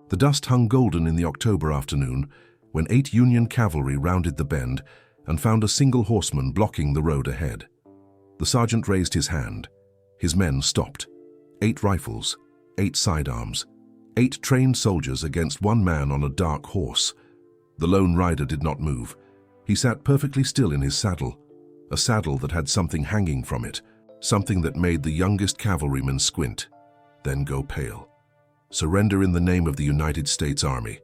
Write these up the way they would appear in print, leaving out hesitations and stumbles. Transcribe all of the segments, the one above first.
The dust hung golden in the October afternoon when 8 Union cavalry rounded the bend and found a single horseman blocking the road ahead. The sergeant raised his hand. His men stopped. 8 rifles, 8 sidearms, 8 trained soldiers against 1 man on a dark horse. The lone rider did not move. He sat perfectly still in his saddle, a saddle that had something hanging from it, something that made the youngest cavalryman squint, then go pale. "Surrender in the name of the United States Army."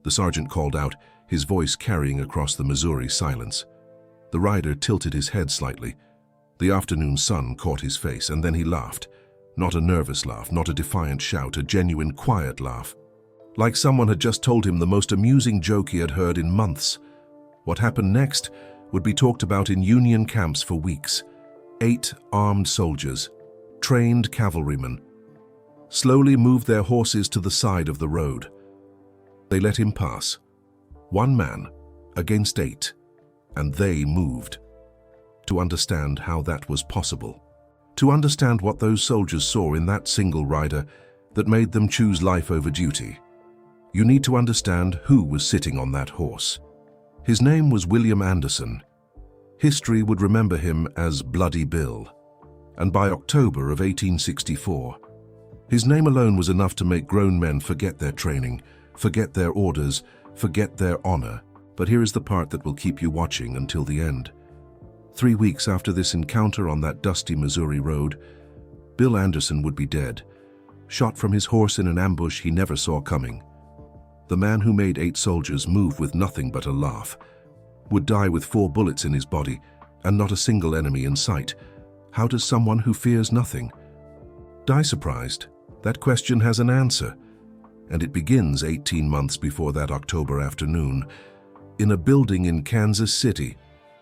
The sergeant called out, his voice carrying across the Missouri silence. The rider tilted his head slightly. The afternoon sun caught his face, and then he laughed. Not a nervous laugh, not a defiant shout, a genuine, quiet laugh. Like someone had just told him the most amusing joke he had heard in months. What happened next would be talked about in Union camps for weeks. 8 armed soldiers, trained cavalrymen, slowly moved their horses to the side of the road. They let him pass. 1 man against 8, and they moved. To understand how that was possible, to understand what those soldiers saw in that single rider that made them choose life over duty, you need to understand who was sitting on that horse. His name was William Anderson. History would remember him as Bloody Bill, and by October of 1864, his name alone was enough to make grown men forget their training, forget their orders, forget their honor. But here is the part that will keep you watching until the end. 3 weeks after this encounter on that dusty Missouri road, Bill Anderson would be dead, shot from his horse in an ambush he never saw coming. The man who made 8 soldiers move with nothing but a laugh would die with 4 bullets in his body and not a single enemy in sight. How does someone who fears nothing die surprised? That question has an answer, and it begins 18 months before that October afternoon, in a building in Kansas City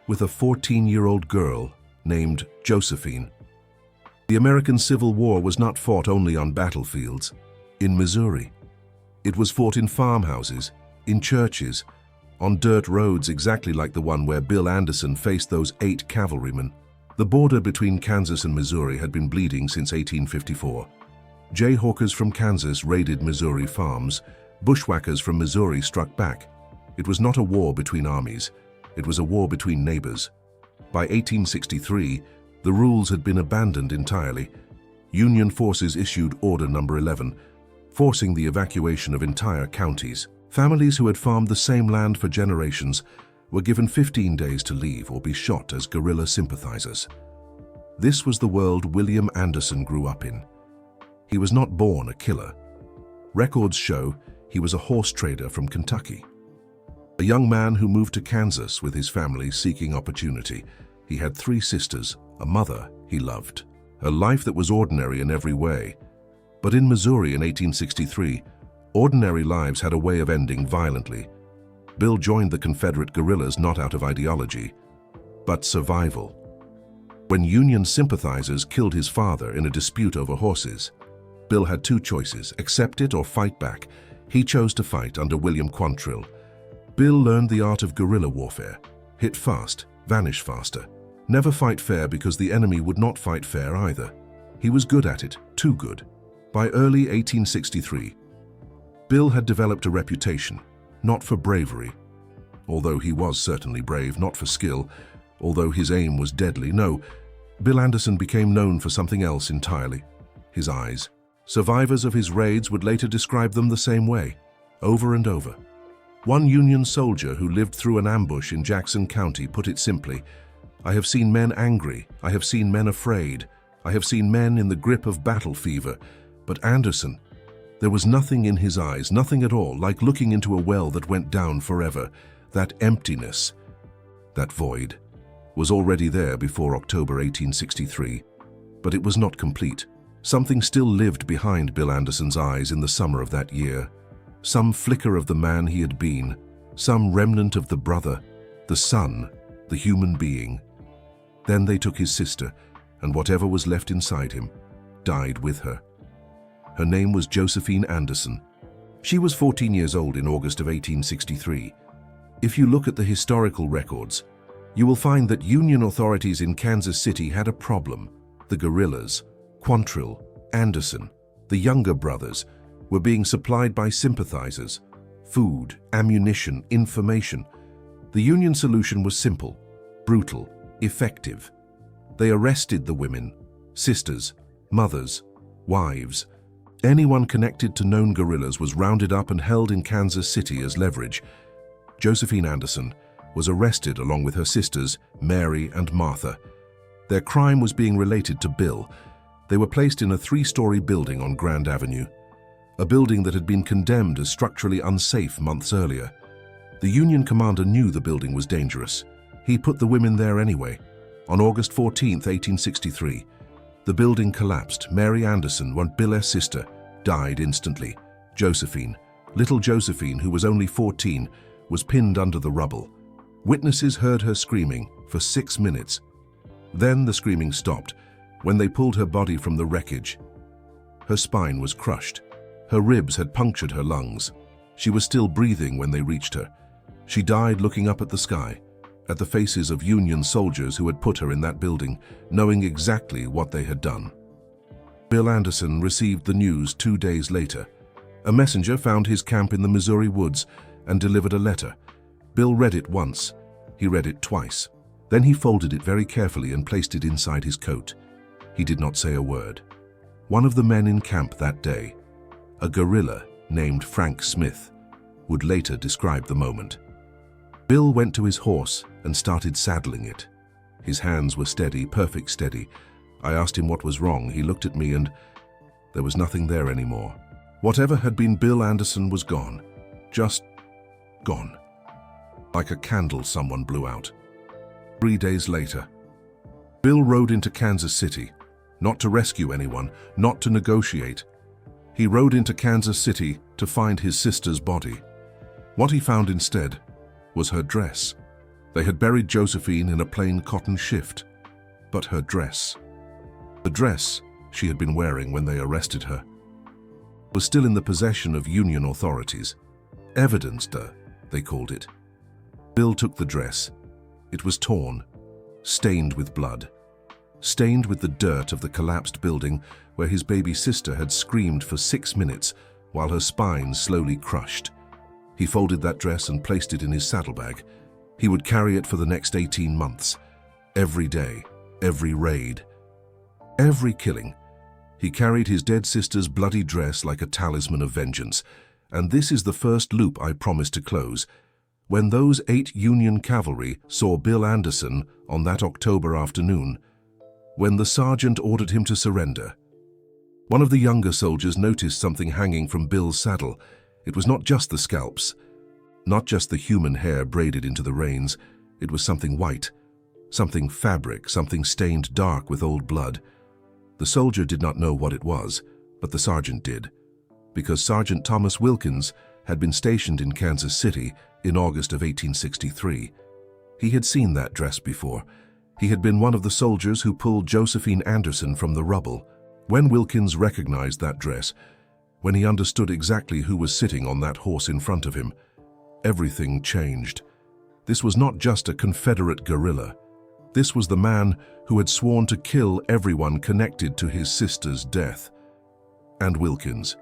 with a 14-year-old girl named Josephine. The American Civil War was not fought only on battlefields. In Missouri, it was fought in farmhouses, in churches, on dirt roads exactly like the one where Bill Anderson faced those 8 cavalrymen. The border between Kansas and Missouri had been bleeding since 1854. Jayhawkers from Kansas raided Missouri farms. Bushwhackers from Missouri struck back. It was not a war between armies. It was a war between neighbors. By 1863, the rules had been abandoned entirely. Union forces issued Order No. 11, forcing the evacuation of entire counties. Families who had farmed the same land for generations were given 15 days to leave or be shot as guerrilla sympathizers. This was the world William Anderson grew up in. He was not born a killer. Records show he was a horse trader from Kentucky. A young man who moved to Kansas with his family seeking opportunity. He had 3 sisters, a mother he loved, a life that was ordinary in every way. But in Missouri in 1863, ordinary lives had a way of ending violently. Bill joined the Confederate guerrillas not out of ideology, but survival. When Union sympathizers killed his father in a dispute over horses, Bill had 2 choices, accept it or fight back. He chose to fight under William Quantrill. Bill learned the art of guerrilla warfare. Hit fast, vanish faster. Never fight fair because the enemy would not fight fair either. He was good at it, too good. By early 1863, Bill had developed a reputation, not for bravery, although he was certainly brave, not for skill, although his aim was deadly. No, Bill Anderson became known for something else entirely: his eyes. Survivors of his raids would later describe them the same way, over and over. One Union soldier who lived through an ambush in Jackson County put it simply, "I have seen men angry, I have seen men afraid, I have seen men in the grip of battle fever, but Anderson, there was nothing in his eyes, nothing at all, like looking into a well that went down forever. That emptiness, that void, was already there before October 1863, but it was not complete. Something still lived behind Bill Anderson's eyes in the summer of that year. Some flicker of the man he had been, some remnant of the brother, the son, the human being. Then they took his sister, and whatever was left inside him died with her. Her name was Josephine Anderson. She was 14 years old in August of 1863. If you look at the historical records, you will find that Union authorities in Kansas City had a problem. The guerrillas, Quantrill, Anderson, the younger brothers, were being supplied by sympathizers. Food, ammunition, information. The Union solution was simple, brutal, effective. They arrested the women, sisters, mothers, wives. Anyone connected to known guerrillas was rounded up and held in Kansas City as leverage. Josephine Anderson was arrested along with her sisters, Mary and Martha. Their crime was being related to Bill. They were placed in a 3-story building on Grand Avenue, a building that had been condemned as structurally unsafe months earlier. The Union commander knew the building was dangerous. He put the women there anyway. On August 14, 1863, the building collapsed. Mary Anderson, Bill's sister, died instantly. Josephine, little Josephine, who was only 14, was pinned under the rubble. Witnesses heard her screaming for 6 minutes. Then the screaming stopped when they pulled her body from the wreckage. Her spine was crushed. Her ribs had punctured her lungs. She was still breathing when they reached her. She died looking up at the sky, at the faces of Union soldiers who had put her in that building, knowing exactly what they had done. Bill Anderson received the news 2 days later. A messenger found his camp in the Missouri woods and delivered a letter. Bill read it once. He read it twice. Then he folded it very carefully and placed it inside his coat. He did not say a word. One of the men in camp that day, a guerrilla named Frank Smith, would later describe the moment. Bill went to his horse and started saddling it. His hands were steady, perfect steady. I asked him what was wrong. He looked at me and there was nothing there anymore. Whatever had been Bill Anderson was gone. Just gone. Like a candle someone blew out. 3 days later, Bill rode into Kansas City, not to rescue anyone, not to negotiate. He rode into Kansas City to find his sister's body. What he found instead was her dress. They had buried Josephine in a plain cotton shift, but her dress, the dress she had been wearing when they arrested her, was still in the possession of Union authorities. Evidence, they called it. Bill took the dress. It was torn, stained with blood, stained with the dirt of the collapsed building where his baby sister had screamed for 6 minutes while her spine slowly crushed. He folded that dress and placed it in his saddlebag. He would carry it for the next 18 months. Every day, every raid, every killing. He carried his dead sister's bloody dress like a talisman of vengeance. And this is the first loop I promised to close. When those 8 Union cavalry saw Bill Anderson on that October afternoon, when the sergeant ordered him to surrender, one of the younger soldiers noticed something hanging from Bill's saddle. It was not just the scalps, not just the human hair braided into the reins. It was something white, something fabric, something stained dark with old blood. The soldier did not know what it was, but the sergeant did, because Sergeant Thomas Wilkins had been stationed in Kansas City in August of 1863. He had seen that dress before. He had been one of the soldiers who pulled Josephine Anderson from the rubble. When Wilkins recognized that dress, when he understood exactly who was sitting on that horse in front of him, everything changed. This was not just a Confederate guerrilla. This was the man who had sworn to kill everyone connected to his sister's death. And Wilkins.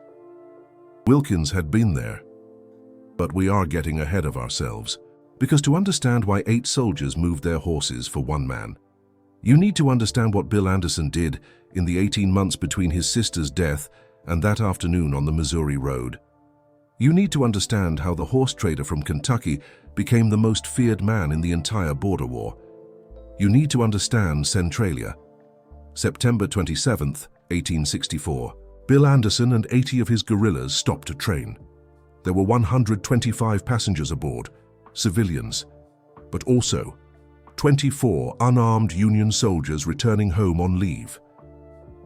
Wilkins had been there. But we are getting ahead of ourselves, because to understand why 8 soldiers moved their horses for one man, you need to understand what Bill Anderson did in the 18 months between his sister's death and that afternoon on the Missouri road. You need to understand how the horse trader from Kentucky became the most feared man in the entire border war. You need to understand Centralia. September 27, 1864, Bill Anderson and 80 of his guerrillas stopped a train. There were 125 passengers aboard, civilians, but also 24 unarmed Union soldiers returning home on leave.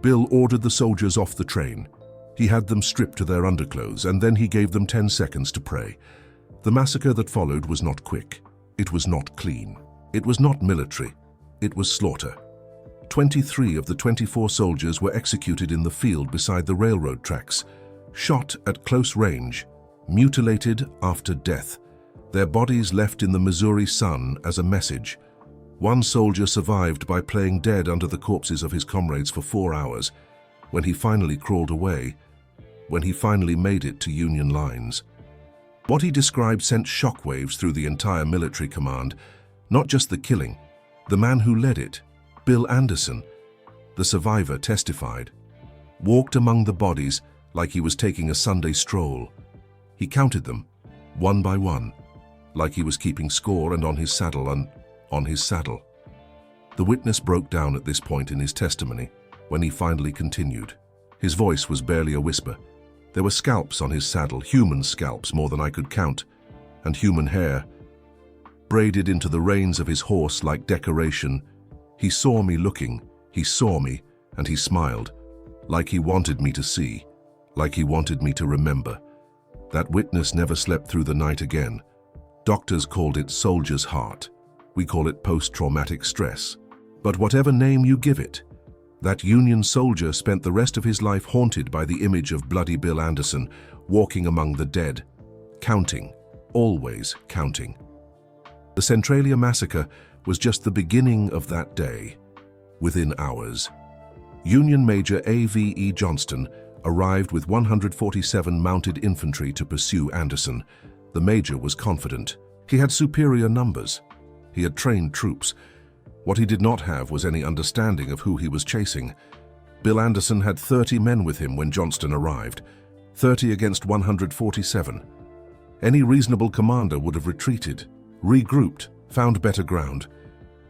Bill ordered the soldiers off the train. He had them stripped to their underclothes, and then he gave them 10 seconds to pray. The massacre that followed was not quick. It was not clean. It was not military. It was slaughter. 23 of the 24 soldiers were executed in the field beside the railroad tracks, shot at close range, mutilated after death, their bodies left in the Missouri sun as a message. One soldier survived by playing dead under the corpses of his comrades for 4 hours. When he finally crawled away, when he finally made it to Union lines. What he described sent shockwaves through the entire military command, not just the killing. The man who led it, Bill Anderson, the survivor, testified, walked among the bodies like he was taking a Sunday stroll. He counted them, one by one, like he was keeping score, and on his saddle and on his saddle. The witness broke down at this point in his testimony when he finally continued. His voice was barely a whisper. There were scalps on his saddle, human scalps, more than I could count, and human hair, braided into the reins of his horse like decoration. He saw me looking, he saw me, and he smiled, like he wanted me to see, like he wanted me to remember. That witness never slept through the night again. Doctors called it soldier's heart. We call it post-traumatic stress. But whatever name you give it, that Union soldier spent the rest of his life haunted by the image of bloody Bill Anderson walking among the dead, counting, always counting. The Centralia massacre was just the beginning of that day. Within hours, Union Major A.V.E. Johnston arrived with 147 mounted infantry to pursue Anderson. The major was confident. He had superior numbers. He had trained troops. What he did not have was any understanding of who he was chasing. Bill Anderson had 30 men with him when Johnston arrived, 30 against 147. Any reasonable commander would have retreated, regrouped, found better ground.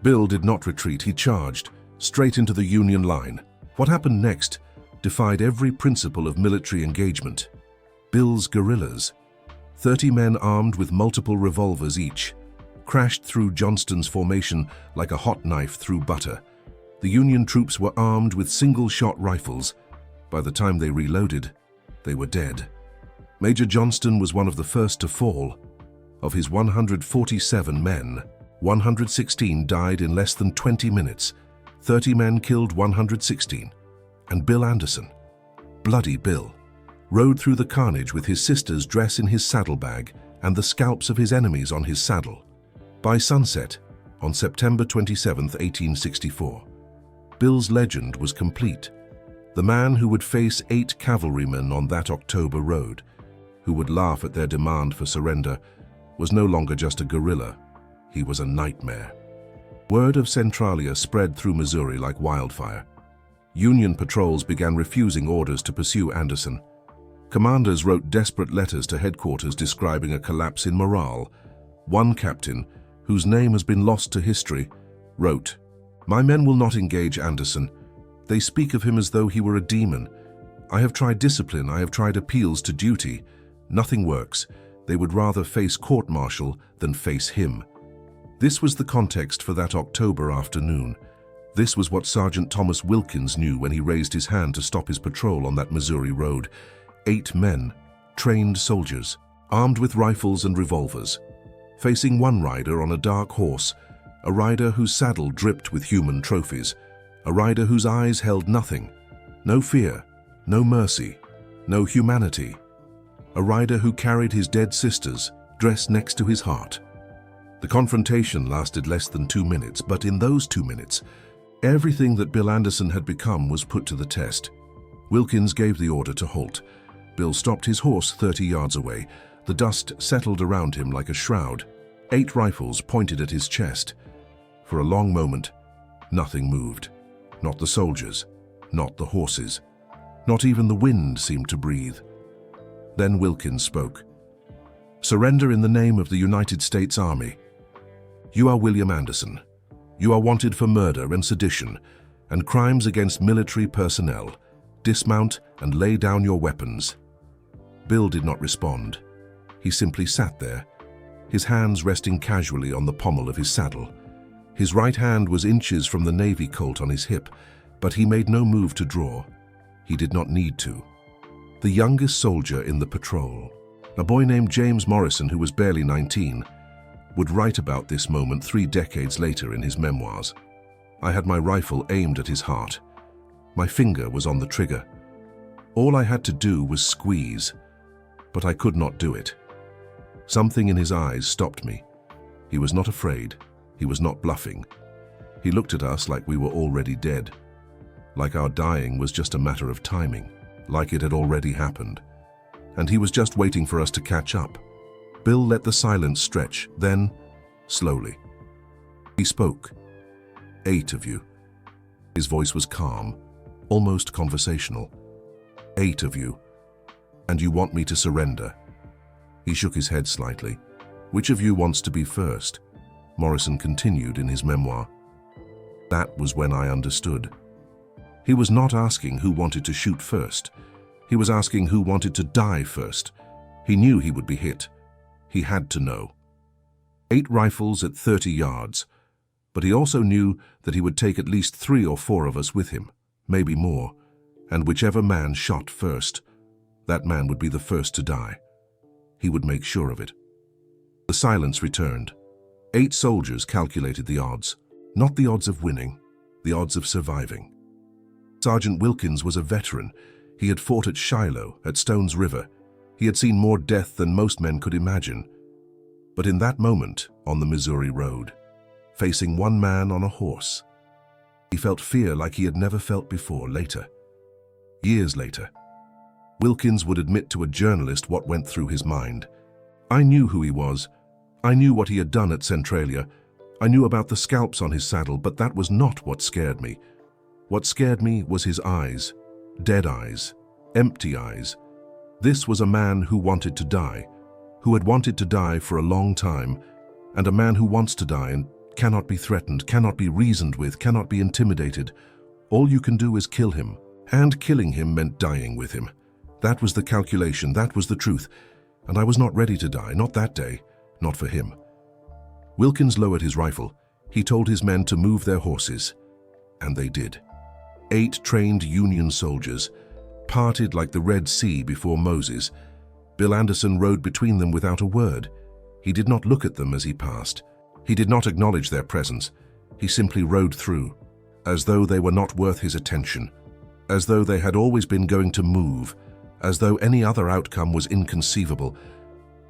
Bill did not retreat. He charged, straight into the Union line. What happened next defied every principle of military engagement. Bill's guerrillas, 30 men armed with multiple revolvers each, crashed through Johnston's formation like a hot knife through butter. The Union troops were armed with single-shot rifles. By the time they reloaded, they were dead. Major Johnston was one of the first to fall. Of his 147 men, 116 died in less than 20 minutes. 30 men killed 116. And Bill Anderson, bloody Bill, rode through the carnage with his sister's dress in his saddlebag and the scalps of his enemies on his saddle. By sunset, on September 27, 1864, Bill's legend was complete. The man who would face 8 cavalrymen on that October road, who would laugh at their demand for surrender, was no longer just a guerrilla. He was a nightmare. Word of Centralia spread through Missouri like wildfire. Union patrols began refusing orders to pursue Anderson. Commanders wrote desperate letters to headquarters describing a collapse in morale. One captain, whose name has been lost to history, wrote, "My men will not engage Anderson. They speak of him as though he were a demon. I have tried discipline, I have tried appeals to duty. Nothing works. They would rather face court-martial than face him." This was the context for that October afternoon. This was what Sergeant Thomas Wilkins knew when he raised his hand to stop his patrol on that Missouri road. 8 men, trained soldiers, armed with rifles and revolvers, facing one rider on a dark horse, a rider whose saddle dripped with human trophies, a rider whose eyes held nothing, no fear, no mercy, no humanity, a rider who carried his dead sisters dressed next to his heart. The confrontation lasted less than 2 minutes, but in those 2 minutes, everything that Bill Anderson had become was put to the test. Wilkins gave the order to halt. Bill stopped his horse 30 yards away. The dust settled around him like a shroud. 8 rifles pointed at his chest. For a long moment, nothing moved. Not the soldiers, not the horses, not even the wind seemed to breathe. Then Wilkins spoke. "Surrender in the name of the United States Army. You are William Anderson. You are wanted for murder and sedition and crimes against military personnel. Dismount and lay down your weapons." Bill did not respond. He simply sat there, his hands resting casually on the pommel of his saddle. His right hand was inches from the Navy Colt on his hip, but he made no move to draw. He did not need to. The youngest soldier in the patrol, a boy named James Morrison, who was barely 19, would write about this moment 3 decades later in his memoirs. "I had my rifle aimed at his heart. My finger was on the trigger. All I had to do was squeeze, but I could not do it. Something in his eyes stopped me. He was not afraid. He was not bluffing. He looked at us like we were already dead, like our dying was just a matter of timing, like it had already happened. and he was just waiting for us to catch up. Bill let the silence stretch, then, slowly, he spoke. 8 of you. His voice was calm, almost conversational. 8 of you. And you want me to surrender? He shook his head slightly. Which of you wants to be first? Morrison continued in his memoir. That was when I understood. He was not asking who wanted to shoot first. He was asking who wanted to die first. He knew he would be hit. He had to know. 8 rifles at 30 yards. But he also knew that he would take at least 3 or 4 of us with him, maybe more. And whichever man shot first, that man would be the first to die. He would make sure of it. The silence returned. 8 soldiers calculated the odds. Not the odds of winning, the odds of surviving. Sergeant Wilkins was a veteran. He had fought at Shiloh, at Stones River. He had seen more death than most men could imagine. But in that moment, on the Missouri road, facing one man on a horse, he felt fear like he had never felt before. Later, years later, Wilkins would admit to a journalist what went through his mind. I knew who he was. I knew what he had done at Centralia. I knew about the scalps on his saddle, but that was not what scared me. What scared me was his eyes. Dead eyes. Empty eyes. This was a man who wanted to die, who had wanted to die for a long time, and a man who wants to die and cannot be threatened, cannot be reasoned with, cannot be intimidated. All you can do is kill him, and killing him meant dying with him. That was the calculation, that was the truth, and I was not ready to die, not that day, not for him. Wilkins lowered his rifle. He told his men to move their horses, and they did. 8 trained Union soldiers, parted like the Red Sea before Moses. Bill Anderson rode between them without a word. He did not look at them as he passed. He did not acknowledge their presence. He simply rode through, as though they were not worth his attention, as though they had always been going to move, as though any other outcome was inconceivable.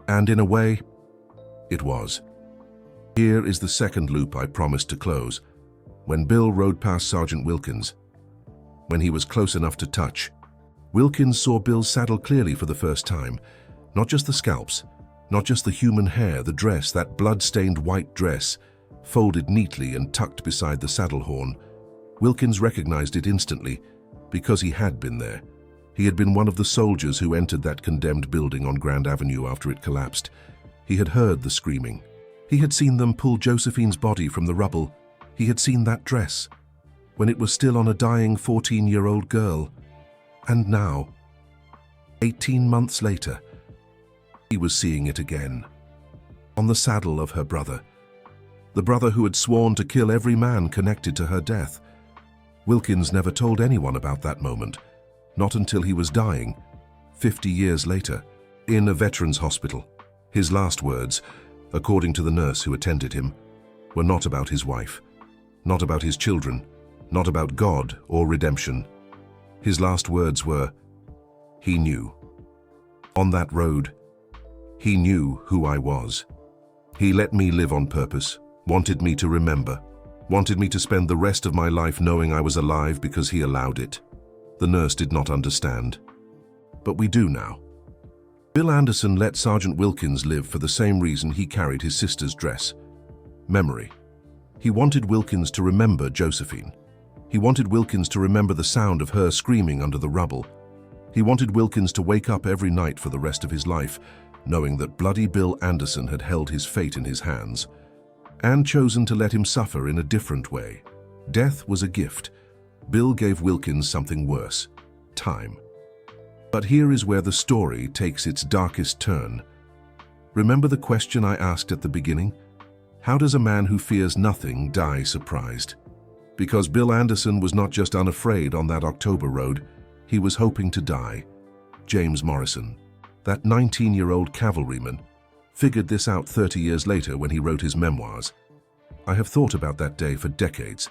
And in a way, it was. Here is the second loop I promised to close. When Bill rode past Sergeant Wilkins, when he was close enough to touch, Wilkins saw Bill's saddle clearly for the first time. Not just the scalps, not just the human hair, the dress, that blood-stained white dress, folded neatly and tucked beside the saddle horn. Wilkins recognized it instantly, because he had been there. He had been one of the soldiers who entered that condemned building on Grand Avenue after it collapsed. He had heard the screaming. He had seen them pull Josephine's body from the rubble. He had seen that dress, when it was still on a dying 14-year-old girl. And now, 18 months later, he was seeing it again, on the saddle of her brother, the brother who had sworn to kill every man connected to her death. Wilkins never told anyone about that moment, not until he was dying, 50 years later, in a veterans hospital. His last words, according to the nurse who attended him, were not about his wife, not about his children, not about God or redemption. His last words were, he knew. On that road, he knew who I was. He let me live on purpose, wanted me to remember, wanted me to spend the rest of my life knowing I was alive because he allowed it. The nurse did not understand. But we do now. Bill Anderson let Sergeant Wilkins live for the same reason he carried his sister's dress. Memory. He wanted Wilkins to remember Josephine. He wanted Wilkins to remember the sound of her screaming under the rubble. He wanted Wilkins to wake up every night for the rest of his life, knowing that bloody Bill Anderson had held his fate in his hands, and chosen to let him suffer in a different way. Death was a gift. Bill gave Wilkins something worse: time. But here is where the story takes its darkest turn. Remember the question I asked at the beginning? How does a man who fears nothing die surprised? Because Bill Anderson was not just unafraid on that October road, he was hoping to die. James Morrison, that 19-year-old cavalryman, figured this out 30 years later when he wrote his memoirs. I have thought about that day for decades.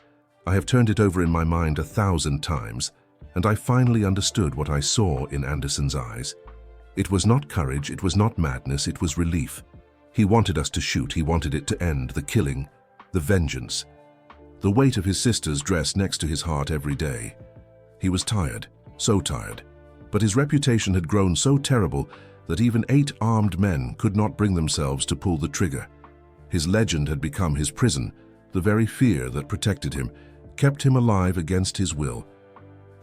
I have turned it over in my mind 1,000 times, and I finally understood what I saw in Anderson's eyes. It was not courage, it was not madness, it was relief. He wanted us to shoot, he wanted it to end, the killing, the vengeance. The weight of his sister's dress next to his heart every day. He was tired, so tired. But his reputation had grown so terrible that even 8 armed men could not bring themselves to pull the trigger. His legend had become his prison. The very fear that protected him kept him alive against his will.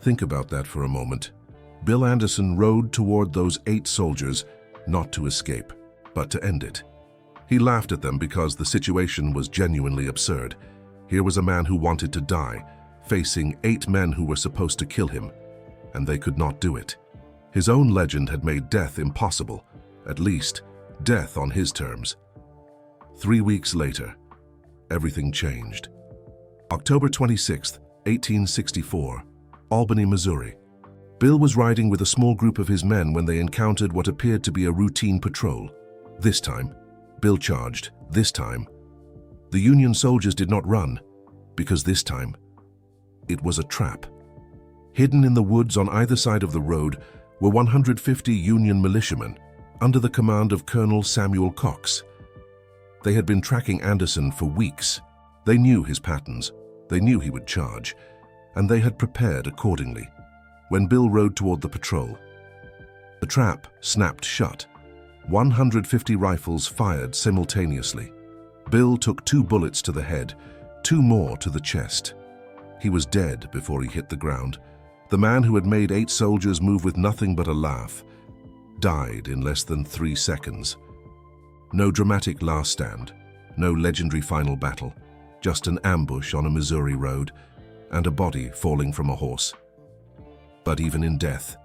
Think about that for a moment. Bill Anderson rode toward those 8 soldiers, not to escape, but to end it. He laughed at them because the situation was genuinely absurd. Here was a man who wanted to die, facing 8 men who were supposed to kill him, and they could not do it. His own legend had made death impossible, at least death on his terms. 3 weeks later, everything changed. October 26, 1864, Albany, Missouri. Bill was riding with a small group of his men when they encountered what appeared to be a routine patrol. This time, Bill charged. This time, the Union soldiers did not run, because this time, it was a trap. Hidden in the woods on either side of the road were 150 Union militiamen under the command of Colonel Samuel Cox. They had been tracking Anderson for weeks. They knew his patterns, they knew he would charge, and they had prepared accordingly. When Bill rode toward the patrol, the trap snapped shut. 150 rifles fired simultaneously. Bill took 2 bullets to the head, 2 more to the chest. He was dead before he hit the ground. The man who had made 8 soldiers move with nothing but a laugh died in less than 3 seconds. No dramatic last stand, no legendary final battle, just an ambush on a Missouri road and a body falling from a horse. But even in death,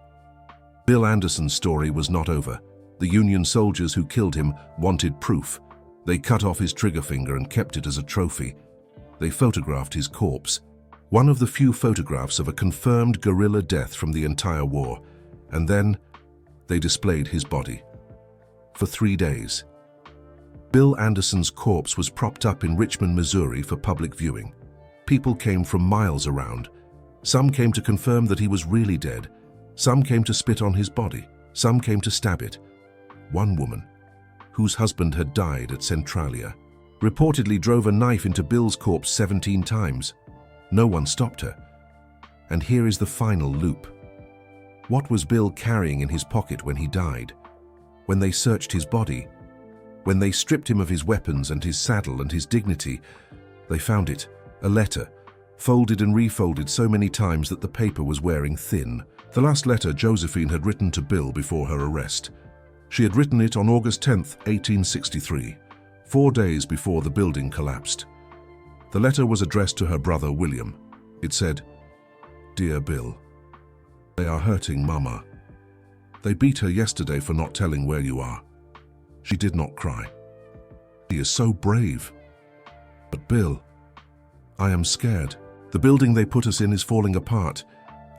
Bill Anderson's story was not over. The Union soldiers who killed him wanted proof. They cut off his trigger finger and kept it as a trophy. They photographed his corpse, one of the few photographs of a confirmed guerrilla death from the entire war, and then they displayed his body. For 3 days, Bill Anderson's corpse was propped up in Richmond, Missouri for public viewing. People came from miles around. Some came to confirm that he was really dead. Some came to spit on his body. Some came to stab it. One woman, whose husband had died at Centralia, reportedly drove a knife into Bill's corpse 17 times. No one stopped her. And here is the final loop. What was Bill carrying in his pocket when he died? When they searched his body, when they stripped him of his weapons and his saddle and his dignity, they found it, a letter, folded and refolded so many times that the paper was wearing thin. The last letter Josephine had written to Bill before her arrest. She had written it on August 10, 1863, 4 days before the building collapsed. The letter was addressed to her brother William. It said, "Dear Bill, they are hurting Mama. They beat her yesterday for not telling where you are. She did not cry. She is so brave. But Bill, I am scared. The building they put us in is falling apart.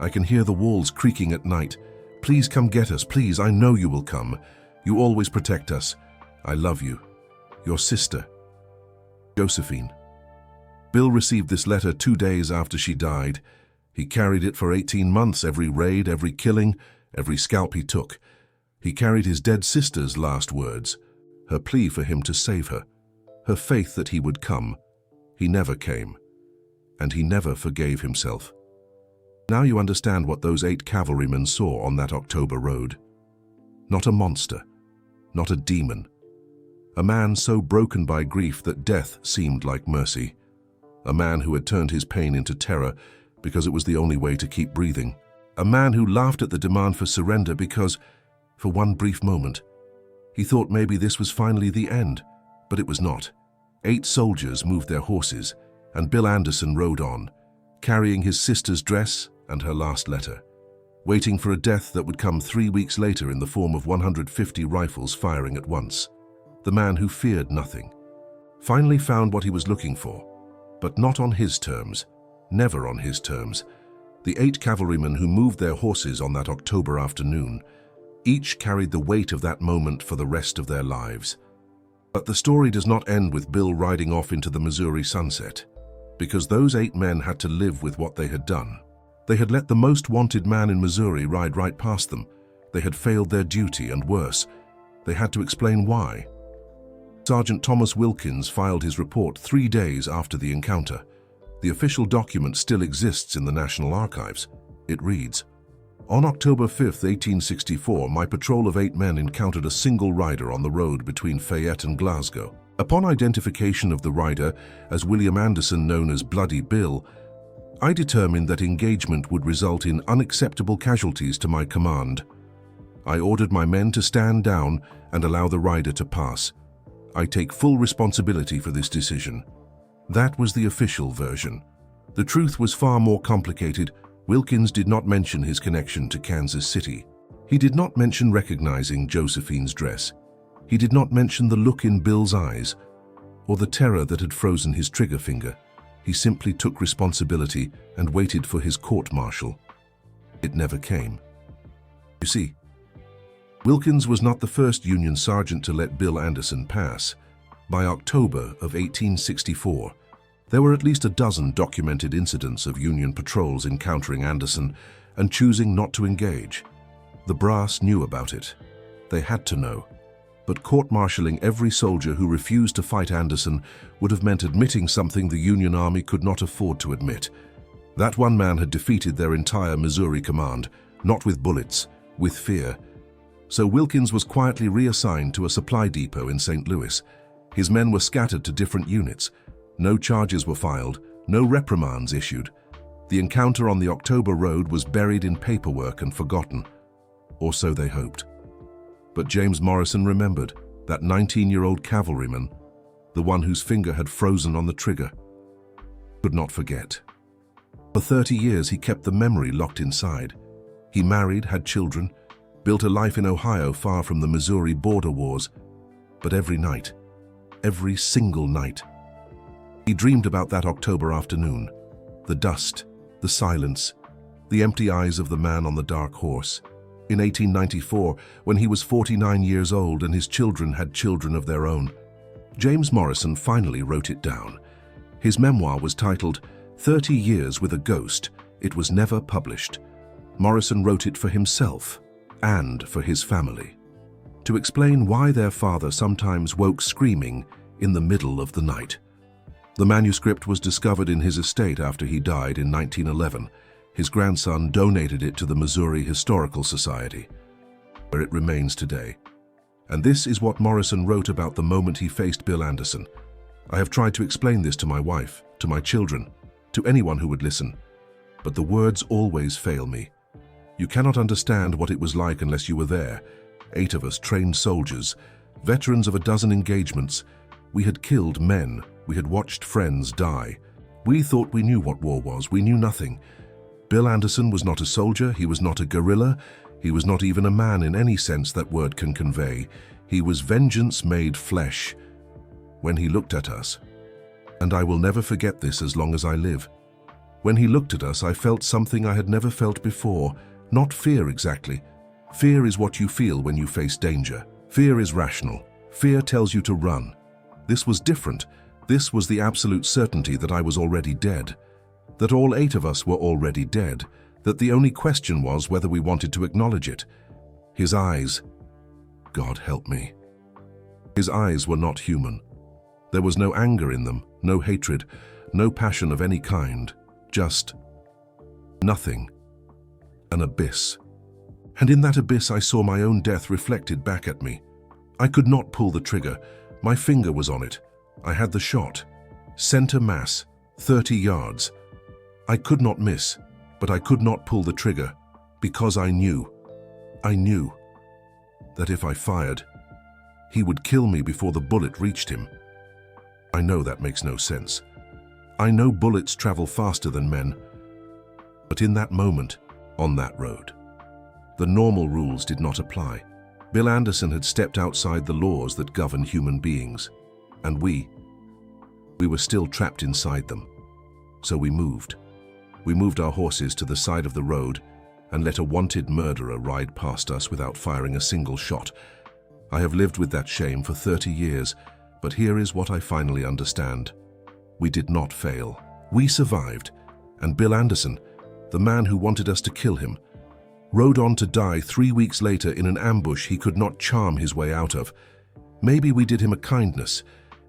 I can hear the walls creaking at night. Please come get us, please. I know you will come. You always protect us. I love you. Your sister, Josephine." Bill received this letter 2 days after she died. He carried it for 18 months, every raid, every killing, every scalp he took. He carried his dead sister's last words, her plea for him to save her, her faith that he would come. He never came, and he never forgave himself. Now you understand what those 8 cavalrymen saw on that October road. Not a monster, not a demon. A man so broken by grief that death seemed like mercy. A man who had turned his pain into terror because it was the only way to keep breathing. A man who laughed at the demand for surrender because, for one brief moment, he thought maybe this was finally the end, but it was not. 8 soldiers moved their horses, and Bill Anderson rode on, carrying his sister's dress and her last letter, waiting for a death that would come 3 weeks later in the form of 150 rifles firing at once. The man who feared nothing finally found what he was looking for, but not on his terms, never on his terms. The 8 cavalrymen who moved their horses on that October afternoon each carried the weight of that moment for the rest of their lives. But the story does not end with Bill riding off into the Missouri sunset, because those 8 men had to live with what they had done. They had let the most wanted man in Missouri ride right past them. They had failed their duty, and worse, they had to explain why. Sergeant Thomas Wilkins filed his report 3 days after the encounter. The official document still exists in the National Archives. It reads, On October 5, 1864, my patrol of 8 men encountered a single rider on the road between Fayette and Glasgow. Upon identification of the rider as William Anderson, known as Bloody Bill, I determined that engagement would result in unacceptable casualties to my command. I ordered my men to stand down and allow the rider to pass. I take full responsibility for this decision. That was the official version. The truth was far more complicated. Wilkins did not mention his connection to Kansas City. He did not mention recognizing Josephine's dress. He did not mention the look in Bill's eyes or the terror that had frozen his trigger finger. He simply took responsibility and waited for his court-martial. It never came. You see, Wilkins was not the first Union sergeant to let Bill Anderson pass. By October of 1864, there were at least a dozen documented incidents of Union patrols encountering Anderson and choosing not to engage. The brass knew about it. They had to know. But court-martialing every soldier who refused to fight Anderson would have meant admitting something the Union Army could not afford to admit. That one man had defeated their entire Missouri command, not with bullets, with fear. So Wilkins was quietly reassigned to a supply depot in St. Louis. His men were scattered to different units. No charges were filed, no reprimands issued. The encounter on the October Road was buried in paperwork and forgotten. Or so they hoped. But James Morrison remembered, that 19-year-old cavalryman, the one whose finger had frozen on the trigger, could not forget. For 30 years he kept the memory locked inside. He married, had children, built a life in Ohio far from the Missouri border wars. But every night, every single night, he dreamed about that October afternoon, the dust, the silence, the empty eyes of the man on the dark horse. In 1894, when he was 49 years old and his children had children of their own, James Morrison finally wrote it down. His memoir was titled 30 Years with a Ghost. It was never published. Morrison wrote it for himself and for his family, to explain why their father sometimes woke screaming in the middle of the night. The manuscript was discovered in his estate after he died in 1911. His grandson donated it to the Missouri Historical Society, where it remains today. And this is what Morrison wrote about the moment he faced Bill Anderson. I have tried to explain this to my wife, to my children, to anyone who would listen, but the words always fail me. You cannot understand what it was like unless you were there. 8 of us, trained soldiers, veterans of a dozen engagements. We had killed men. We had watched friends die. We thought we knew what war was. We knew nothing. Bill Anderson was not a soldier, he was not a guerrilla, he was not even a man in any sense that word can convey. He was vengeance made flesh. When he looked at us, and I will never forget this as long as I live, when he looked at us, I felt something I had never felt before. Not fear exactly. Fear is what you feel when you face danger. Fear is rational. Fear tells you to run. This was different. This was the absolute certainty that I was already dead. That all 8 of us were already dead, that the only question was whether we wanted to acknowledge it. His eyes, God help me. His eyes were not human. There was no anger in them, no hatred, no passion of any kind, just nothing, an abyss. And in that abyss I saw my own death reflected back at me. I could not pull the trigger. My finger was on it. I had the shot. Center mass, 30 yards. I could not miss, but I could not pull the trigger, because I knew that if I fired, he would kill me before the bullet reached him. I know that makes no sense. I know bullets travel faster than men, but in that moment, on that road, the normal rules did not apply. Bill Anderson had stepped outside the laws that govern human beings, and we were still trapped inside them. So we moved. We moved our horses to the side of the road and let a wanted murderer ride past us without firing a single shot. I have lived with that shame for 30 years, but here is what I finally understand. We did not fail. We survived, and Bill Anderson, the man who wanted us to kill him, rode on to die 3 weeks later in an ambush he could not charm his way out of. Maybe we did him a kindness.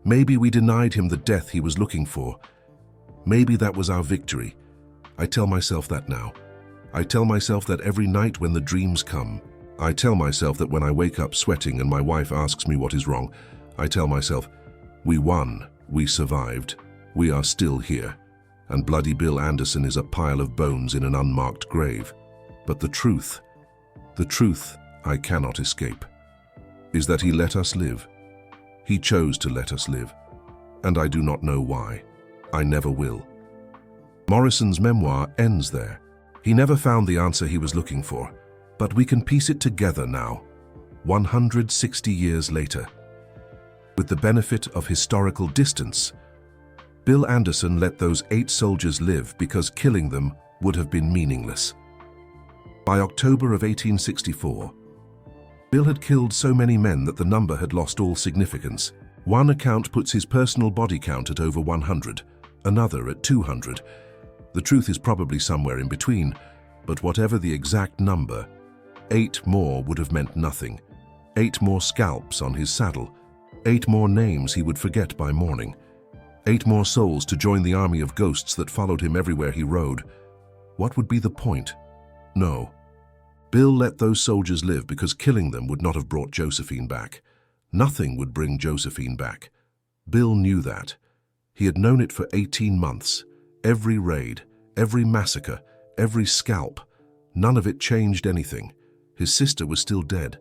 Maybe we denied him the death he was looking for. Maybe that was our victory. I tell myself that now. I tell myself that every night when the dreams come. I tell myself that when I wake up sweating and my wife asks me what is wrong, I tell myself, we won, we survived, we are still here, and bloody Bill Anderson is a pile of bones in an unmarked grave. But the truth I cannot escape, is that he let us live. He chose to let us live, and I do not know why. I never will. Morrison's memoir ends there. He never found the answer he was looking for, but we can piece it together now, 160 years later. With the benefit of historical distance, Bill Anderson let those 8 soldiers live because killing them would have been meaningless. By October of 1864, Bill had killed so many men that the number had lost all significance. One account puts his personal body count at over 100, another at 200. The truth is probably somewhere in between, but whatever the exact number, 8 more would have meant nothing. 8 more scalps on his saddle, 8 more names he would forget by morning, 8 more souls to join the army of ghosts that followed him everywhere he rode. What would be the point? No. Bill let those soldiers live because killing them would not have brought Josephine back. Nothing would bring Josephine back. Bill knew that. He had known it for 18 months. Every raid, every massacre, every scalp, none of it changed anything. His sister was still dead.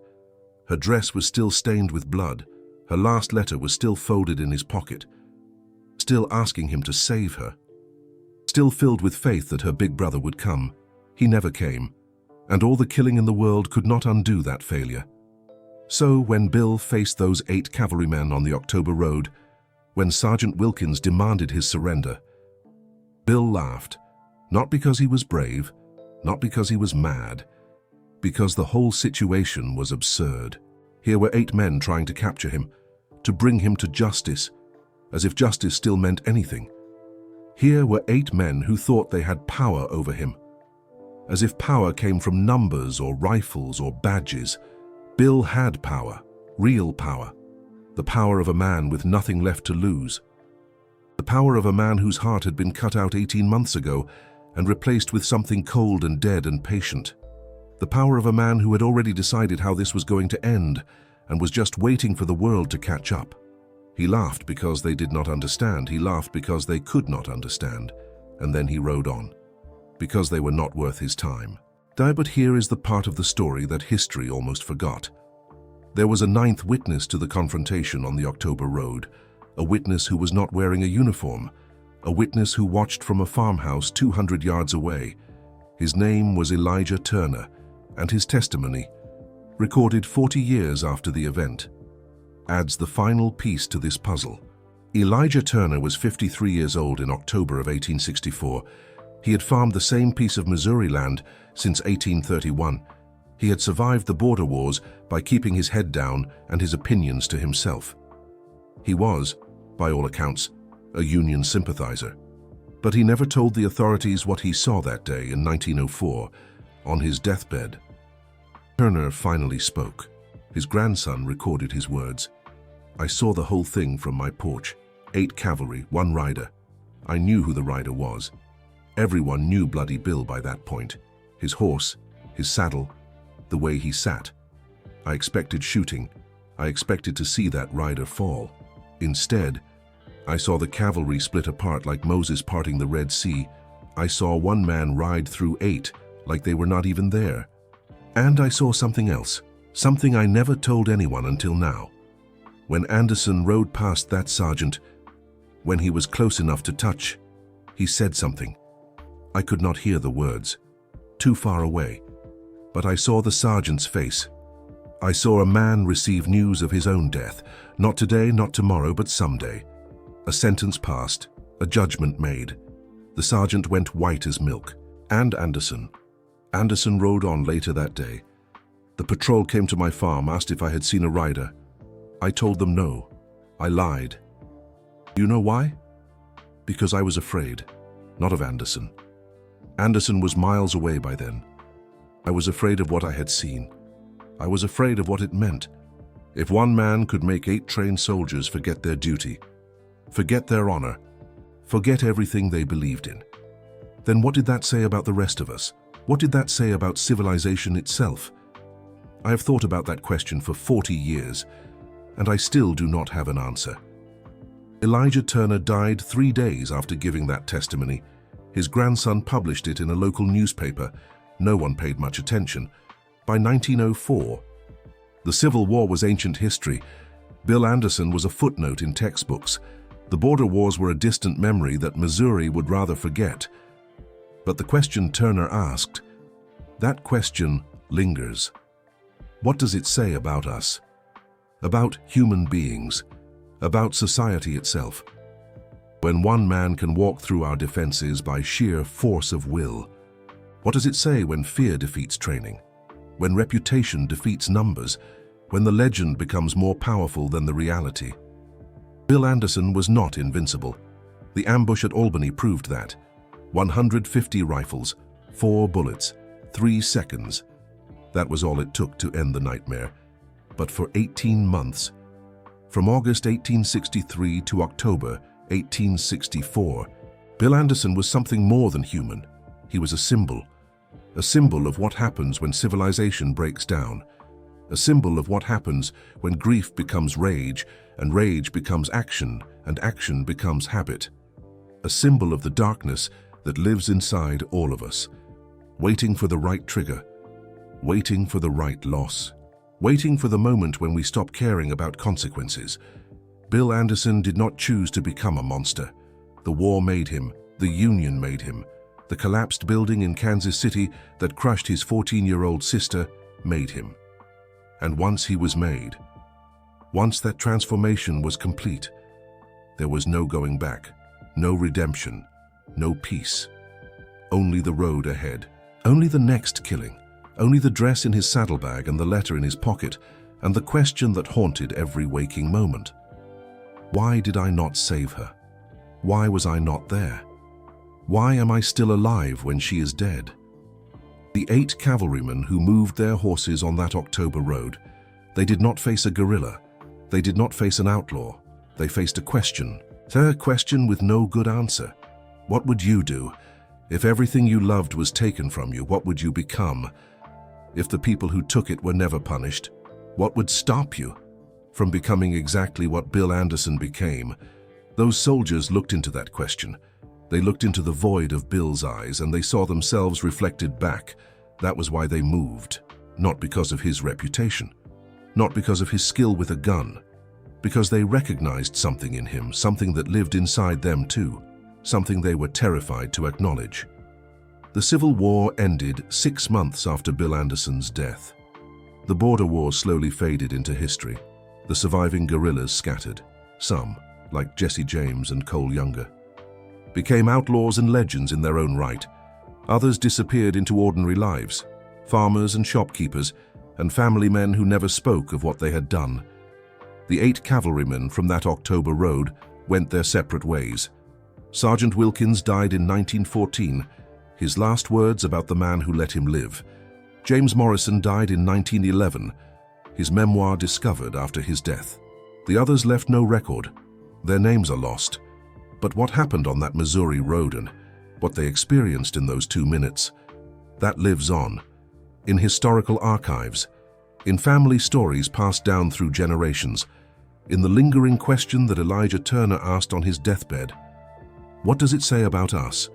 Her dress was still stained with blood. Her last letter was still folded in his pocket, still asking him to save her. Still filled with faith that her big brother would come. He never came, and all the killing in the world could not undo that failure. So when Bill faced those 8 cavalrymen on the October Road, when Sergeant Wilkins demanded his surrender, Bill laughed, not because he was brave, not because he was mad, because the whole situation was absurd. Here were 8 men trying to capture him, to bring him to justice, as if justice still meant anything. Here were 8 men who thought they had power over him, as if power came from numbers or rifles or badges. Bill had power, real power, the power of a man with nothing left to lose, the power of a man whose heart had been cut out 18 months ago and replaced with something cold and dead and patient, the power of a man who had already decided how this was going to end and was just waiting for the world to catch up. He laughed because they did not understand. He laughed because they could not understand. And then he rode on, because they were not worth his time. But here is the part of the story that history almost forgot. There was a 9th witness to the confrontation on the October Road, a witness who was not wearing a uniform, a witness who watched from a farmhouse 200 yards away. His name was Elijah Turner, and his testimony, recorded 40 years after the event, adds the final piece to this puzzle. Elijah Turner was 53 years old in October of 1864. He had farmed the same piece of Missouri land since 1831. He had survived the border wars by keeping his head down and his opinions to himself. He was, by all accounts, a Union sympathizer. But he never told the authorities what he saw that day in 1904, on his deathbed. Turner finally spoke. His grandson recorded his words. I saw the whole thing from my porch. 8 cavalry, 1 rider. I knew who the rider was. Everyone knew Bloody Bill by that point. His horse, his saddle, the way he sat. I expected shooting. I expected to see that rider fall. Instead, I saw the cavalry split apart like Moses parting the Red Sea. I saw one man ride through 8 like they were not even there. And I saw something else, something I never told anyone until now. When Anderson rode past that sergeant, when he was close enough to touch, he said something. I could not hear the words, too far away, but I saw the sergeant's face. I saw a man receive news of his own death, not today, not tomorrow, but someday. A sentence passed, a judgment made. The sergeant went white as milk. And Anderson. Anderson rode on later that day. The patrol came to my farm, asked if I had seen a rider. I told them no. I lied. You know why? Because I was afraid, not of Anderson. Anderson was miles away by then. I was afraid of what I had seen. I was afraid of what it meant. If one man could make 8 trained soldiers forget their duty, forget their honor, forget everything they believed in, then what did that say about the rest of us? What did that say about civilization itself? I have thought about that question for 40 years, and I still do not have an answer. Elijah Turner died 3 days after giving that testimony. His grandson published it in a local newspaper. No one paid much attention. By 1904, the Civil War was ancient history. Bill Anderson was a footnote in textbooks. The border wars were a distant memory that Missouri would rather forget. But the question Turner asked, that question lingers. What does it say about us? About human beings? About society itself? When one man can walk through our defenses by sheer force of will, what does it say when fear defeats training? When reputation defeats numbers? When the legend becomes more powerful than the reality? Bill Anderson was not invincible. The ambush at Albany proved that. 150 rifles, 4 bullets, 3 seconds. That was all it took to end the nightmare. But for 18 months, from August 1863 to October 1864, Bill Anderson was something more than human. He was a symbol of what happens when civilization breaks down, a symbol of what happens when grief becomes rage, and rage becomes action, and action becomes habit, a symbol of the darkness that lives inside all of us, waiting for the right trigger, waiting for the right loss, waiting for the moment when we stop caring about consequences. Bill Anderson did not choose to become a monster. The war made him, the Union made him. The collapsed building in Kansas City that crushed his 14-year-old sister made him. And once he was made, once that transformation was complete, there was no going back, no redemption, no peace. Only the road ahead, only the next killing, only the dress in his saddlebag and the letter in his pocket, and the question that haunted every waking moment. Why did I not save her? Why was I not there? Why am I still alive when she is dead? The 8 cavalrymen who moved their horses on that October road, they did not face a guerrilla. They did not face an outlaw. They faced a question with no good answer. What would you do? If everything you loved was taken from you, what would you become? If the people who took it were never punished, what would stop you from becoming exactly what Bill Anderson became? Those soldiers looked into that question. They looked into the void of Bill's eyes and they saw themselves reflected back. That was why they moved, not because of his reputation, not because of his skill with a gun, because they recognized something in him, something that lived inside them too, something they were terrified to acknowledge. The Civil War ended 6 months after Bill Anderson's death. The border wars slowly faded into history. The surviving guerrillas scattered. Some, like Jesse James and Cole Younger, became outlaws and legends in their own right. Others disappeared into ordinary lives, farmers and shopkeepers, and family men who never spoke of what they had done. The 8 cavalrymen from that October road went their separate ways. Sergeant Wilkins died in 1914, his last words about the man who let him live. James Morrison died in 1911, his memoir discovered after his death. The others left no record. Their names are lost. But what happened on that Missouri road and what they experienced in those 2 minutes, that lives on, in historical archives, in family stories passed down through generations, in the lingering question that Elijah Turner asked on his deathbed. What does it say about us?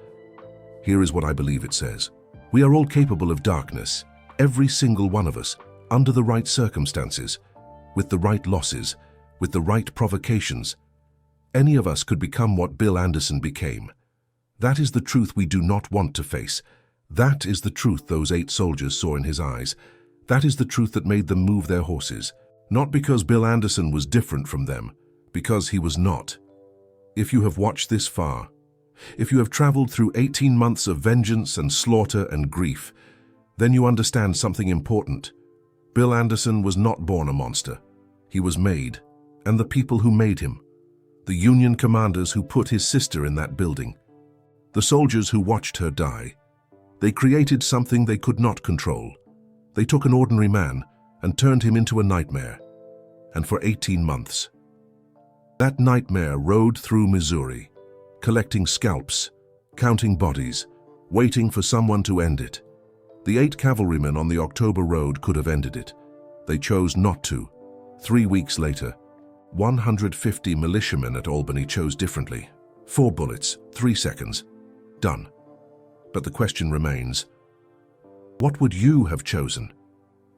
Here is what I believe it says. We are all capable of darkness, every single one of us, under the right circumstances, with the right losses, with the right provocations. Any of us could become what Bill Anderson became. That is the truth we do not want to face. That is the truth those 8 soldiers saw in his eyes. That is the truth that made them move their horses. Not because Bill Anderson was different from them, because he was not. If you have watched this far, if you have traveled through 18 months of vengeance and slaughter and grief, then you understand something important. Bill Anderson was not born a monster. He was made, and the people who made him, the Union commanders who put his sister in that building, the soldiers who watched her die, they created something they could not control. They took an ordinary man and turned him into a nightmare. And for 18 months, that nightmare rode through Missouri, collecting scalps, counting bodies, waiting for someone to end it. The 8 cavalrymen on the October Road could have ended it. They chose not to. 3 weeks later, 150 militiamen at Albany chose differently. 4 bullets, 3 seconds. Done. But the question remains, what would you have chosen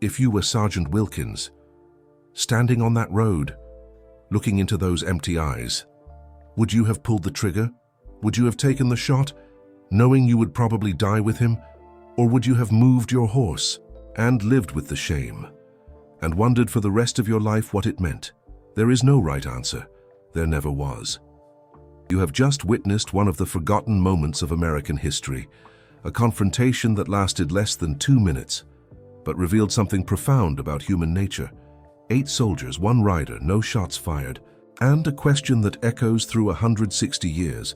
if you were Sergeant Wilkins, standing on that road, looking into those empty eyes? Would you have pulled the trigger? Would you have taken the shot, knowing you would probably die with him? Or would you have moved your horse and lived with the shame and wondered for the rest of your life what it meant? There is no right answer. There never was. You have just witnessed one of the forgotten moments of American history, a confrontation that lasted less than 2 minutes, but revealed something profound about human nature. 8 soldiers, 1 rider, no shots fired, and a question that echoes through 160 years.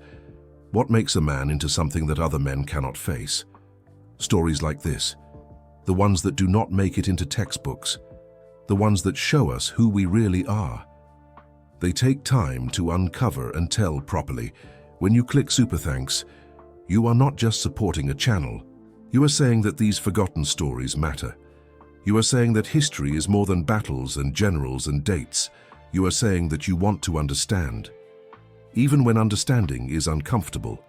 What makes a man into something that other men cannot face? Stories like this, the ones that do not make it into textbooks, the ones that show us who we really are. They take time to uncover and tell properly. When you click Super Thanks, you are not just supporting a channel. You are saying that these forgotten stories matter. You are saying that history is more than battles and generals and dates. You are saying that you want to understand. Even when understanding is uncomfortable,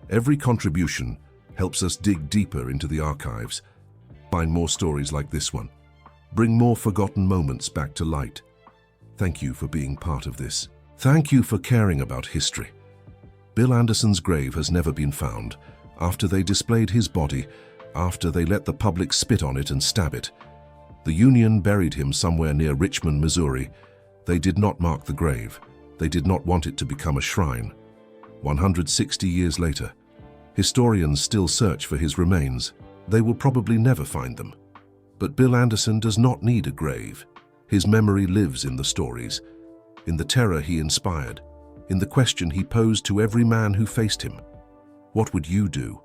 every contribution helps us dig deeper into the archives, find more stories like this one, bring more forgotten moments back to light. Thank you for being part of this. Thank you for caring about history. Bill Anderson's grave has never been found. After they displayed his body, after they let the public spit on it and stab it, the Union buried him somewhere near Richmond, Missouri. They did not mark the grave. They did not want it to become a shrine. 160 years later, historians still search for his remains. They will probably never find them. But Bill Anderson does not need a grave. His memory lives in the stories, in the terror he inspired, in the question he posed to every man who faced him. What would you do?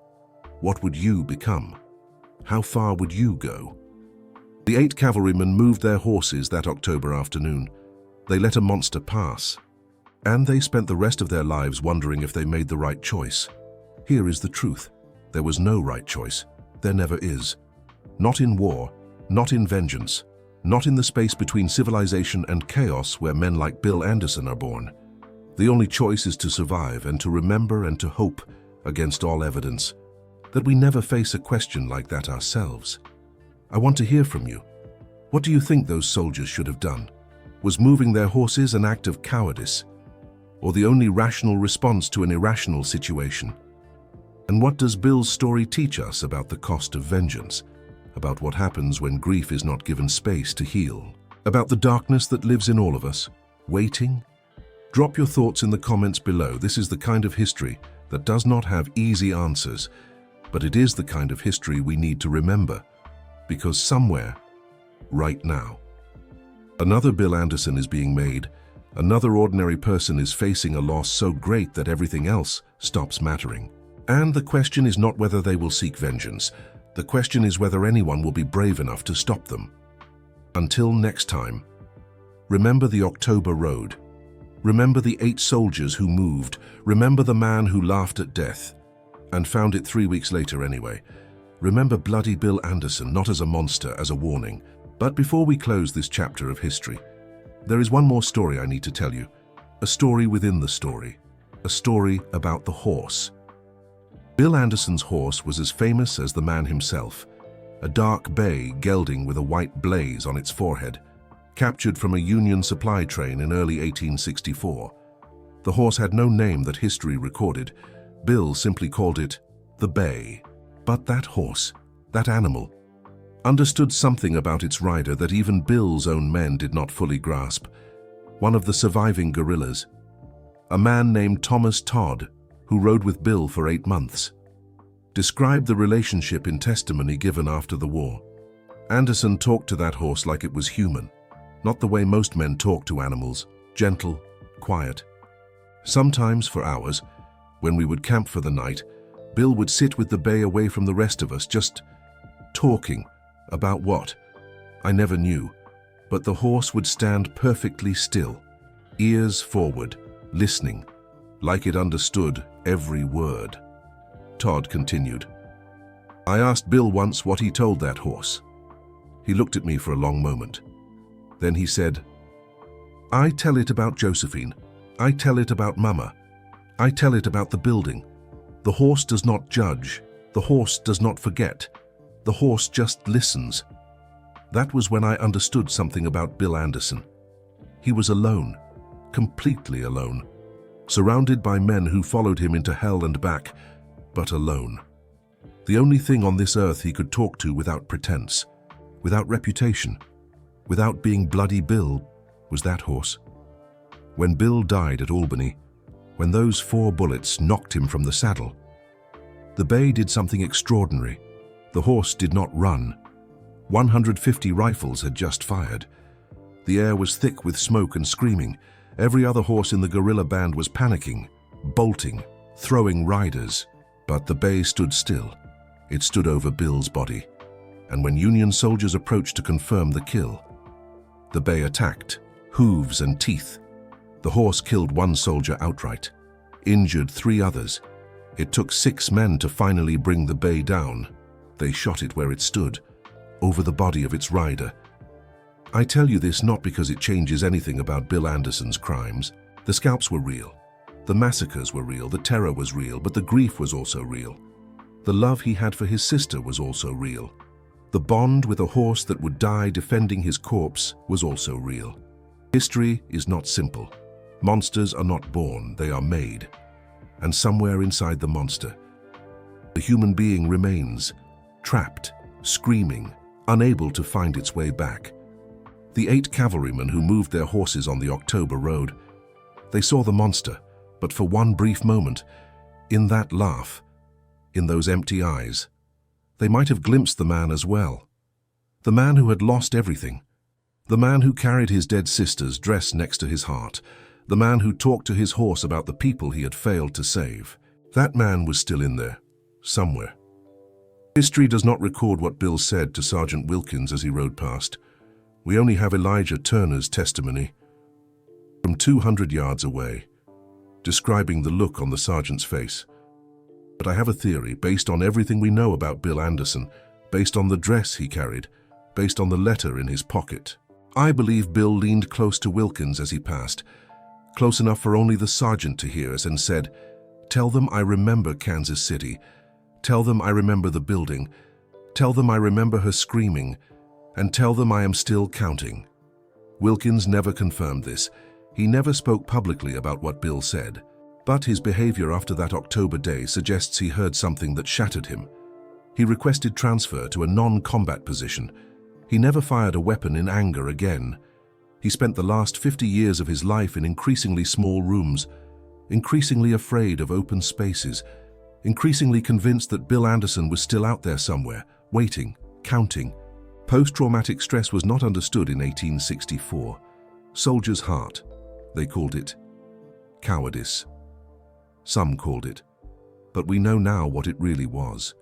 What would you become? How far would you go? The 8 cavalrymen moved their horses that October afternoon. They let a monster pass, and they spent the rest of their lives wondering if they made the right choice. Here is the truth. There was no right choice. There never is. Not in war, not in vengeance, not in the space between civilization and chaos where men like Bill Anderson are born. The only choice is to survive and to remember and to hope, against all evidence, that we never face a question like that ourselves. I want to hear from you. What do you think those soldiers should have done? Was moving their horses an act of cowardice, or the only rational response to an irrational situation? And what does Bill's story teach us about the cost of vengeance? About what happens when grief is not given space to heal? About the darkness that lives in all of us, waiting? Drop your thoughts in the comments below. This is the kind of history that does not have easy answers, but it is the kind of history we need to remember, because somewhere, right now, another Bill Anderson is being made. Another ordinary person is facing a loss so great that everything else stops mattering. And the question is not whether they will seek vengeance. The question is whether anyone will be brave enough to stop them. Until next time, remember the October Road. Remember the 8 soldiers who moved. Remember the man who laughed at death and found it 3 weeks later anyway. Remember bloody Bill Anderson, not as a monster, as a warning. But before we close this chapter of history, there is one more story I need to tell you. A story within the story. A story about the horse. Bill Anderson's horse was as famous as the man himself. A dark bay gelding with a white blaze on its forehead, captured from a Union supply train in early 1864. The horse had no name that history recorded. Bill simply called it the Bay. But that horse, that animal, understood something about its rider that even Bill's own men did not fully grasp. One of the surviving guerrillas, a man named Thomas Todd, who rode with Bill for 8 months, described the relationship in testimony given after the war. Anderson talked to that horse like it was human, not the way most men talk to animals, gentle, quiet. Sometimes for hours, when we would camp for the night, Bill would sit with the bay away from the rest of us, just talking. About what? I never knew, but the horse would stand perfectly still, ears forward, listening, like it understood every word. Todd continued, I asked Bill once what he told that horse. He looked at me for a long moment. Then he said, "I tell it about Josephine. I tell it about Mama. I tell it about the building. The horse does not judge. The horse does not forget. The horse just listens." That was when I understood something about Bill Anderson. He was alone, completely alone, surrounded by men who followed him into hell and back, but alone. The only thing on this earth he could talk to without pretense, without reputation, without being Bloody Bill, was that horse. When Bill died at Albany, when those 4 bullets knocked him from the saddle, the bay did something extraordinary. The horse did not run. 150 rifles had just fired. The air was thick with smoke and screaming. Every other horse in the guerrilla band was panicking, bolting, throwing riders. But the bay stood still. It stood over Bill's body. And when Union soldiers approached to confirm the kill, the bay attacked, hooves and teeth. The horse killed 1 soldier outright, injured 3 others. It took 6 men to finally bring the bay down. They shot it where it stood, over the body of its rider. I tell you this not because it changes anything about Bill Anderson's crimes. The scalps were real. The massacres were real. The terror was real, but the grief was also real. The love he had for his sister was also real. The bond with a horse that would die defending his corpse was also real. History is not simple. Monsters are not born, they are made. And somewhere inside the monster, the human being remains, trapped, screaming, unable to find its way back. The 8 cavalrymen who moved their horses on the October road, they saw the monster, but for one brief moment, in that laugh, in those empty eyes, they might have glimpsed the man as well. The man who had lost everything. The man who carried his dead sister's dress next to his heart. The man who talked to his horse about the people he had failed to save. That man was still in there, somewhere. History does not record what Bill said to Sergeant Wilkins as he rode past. We only have Elijah Turner's testimony from 200 yards away, describing the look on the sergeant's face. But I have a theory based on everything we know about Bill Anderson, based on the dress he carried, based on the letter in his pocket. I believe Bill leaned close to Wilkins as he passed, close enough for only the sergeant to hear us, and said, "Tell them I remember Kansas City. Tell them I remember the building. Tell them I remember her screaming. And tell them I am still counting." Wilkins never confirmed this. He never spoke publicly about what Bill said. But his behavior after that October day suggests he heard something that shattered him. He requested transfer to a non-combat position. He never fired a weapon in anger again. He spent the last 50 years of his life in increasingly small rooms, increasingly afraid of open spaces, increasingly convinced that Bill Anderson was still out there somewhere, waiting, counting. Post-traumatic stress was not understood in 1864. Soldier's heart, they called it. Cowardice. Some called it. But we know now what it really was.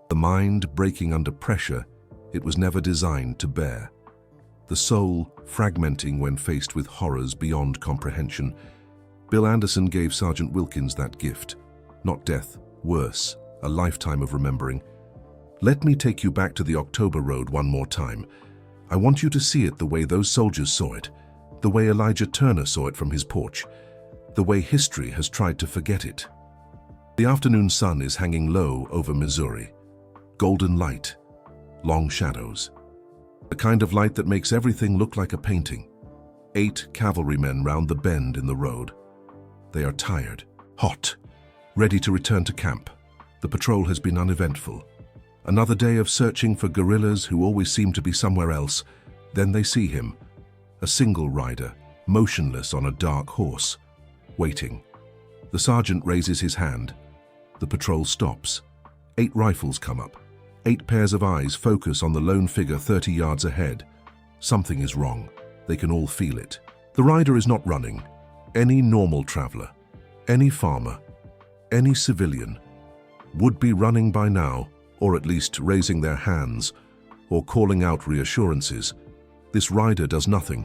The mind breaking under pressure it was never designed to bear. The soul fragmenting when faced with horrors beyond comprehension. Bill Anderson gave Sergeant Wilkins that gift. Not death, worse, a lifetime of remembering. Let me take you back to the October road one more time. I want you to see it the way those soldiers saw it, the way Elijah Turner saw it from his porch, the way history has tried to forget it. The afternoon sun is hanging low over Missouri. Golden light, long shadows. The kind of light that makes everything look like a painting. 8 cavalrymen round the bend in the road. They are tired, hot, ready to return to camp. The patrol has been uneventful. Another day of searching for guerrillas who always seem to be somewhere else. Then they see him, a single rider, motionless on a dark horse, waiting. The sergeant raises his hand. The patrol stops. 8 rifles come up. 8 pairs of eyes focus on the lone figure 30 yards ahead. Something is wrong. They can all feel it. The rider is not running. Any normal traveler, any farmer, any civilian would be running by now, or at least raising their hands, or calling out reassurances. This rider does nothing.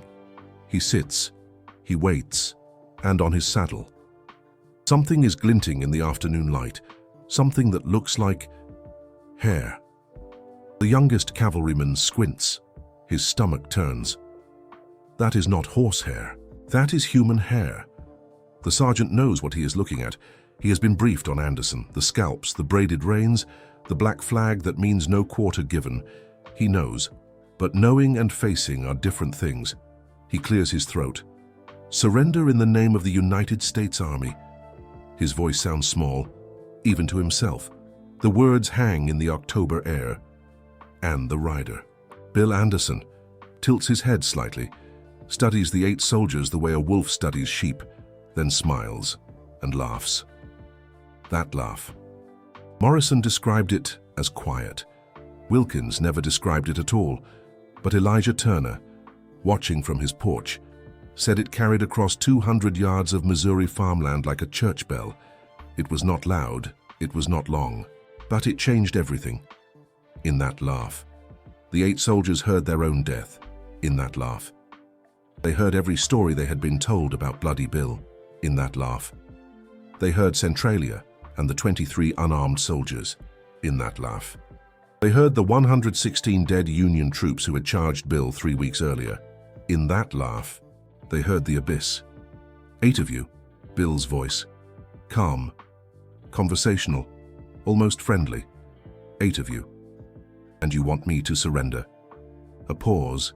He sits, he waits, and on his saddle. Something is glinting in the afternoon light, something that looks like Hair. The youngest cavalryman squints. His stomach turns. That is not horsehair. That is human hair. The sergeant knows what he is looking at. He has been briefed on Anderson, the scalps, the braided reins, the black flag that means no quarter given. He knows. But knowing and facing are different things. He clears his throat. Surrender in the name of the United States Army. His voice sounds small, even to himself. The words hang in the October air. And the rider, Bill Anderson, tilts his head slightly, studies the 8 soldiers the way a wolf studies sheep, then smiles and laughs. That laugh. Morrison described it as quiet. Wilkins never described it at all, but Elijah Turner, watching from his porch, said it carried across 200 yards of Missouri farmland like a church bell. It was not loud, it was not long, but it changed everything. In that laugh. The 8 soldiers heard their own death. In that laugh. They heard every story they had been told about Bloody Bill. In that laugh. They heard Centralia and the 23 unarmed soldiers. In that laugh. They heard the 116 dead Union troops who had charged Bill 3 weeks earlier. In that laugh. They heard the abyss. 8 of you. Bill's voice. Calm. Conversational. Almost friendly. 8 of you. And you want me to surrender. A pause.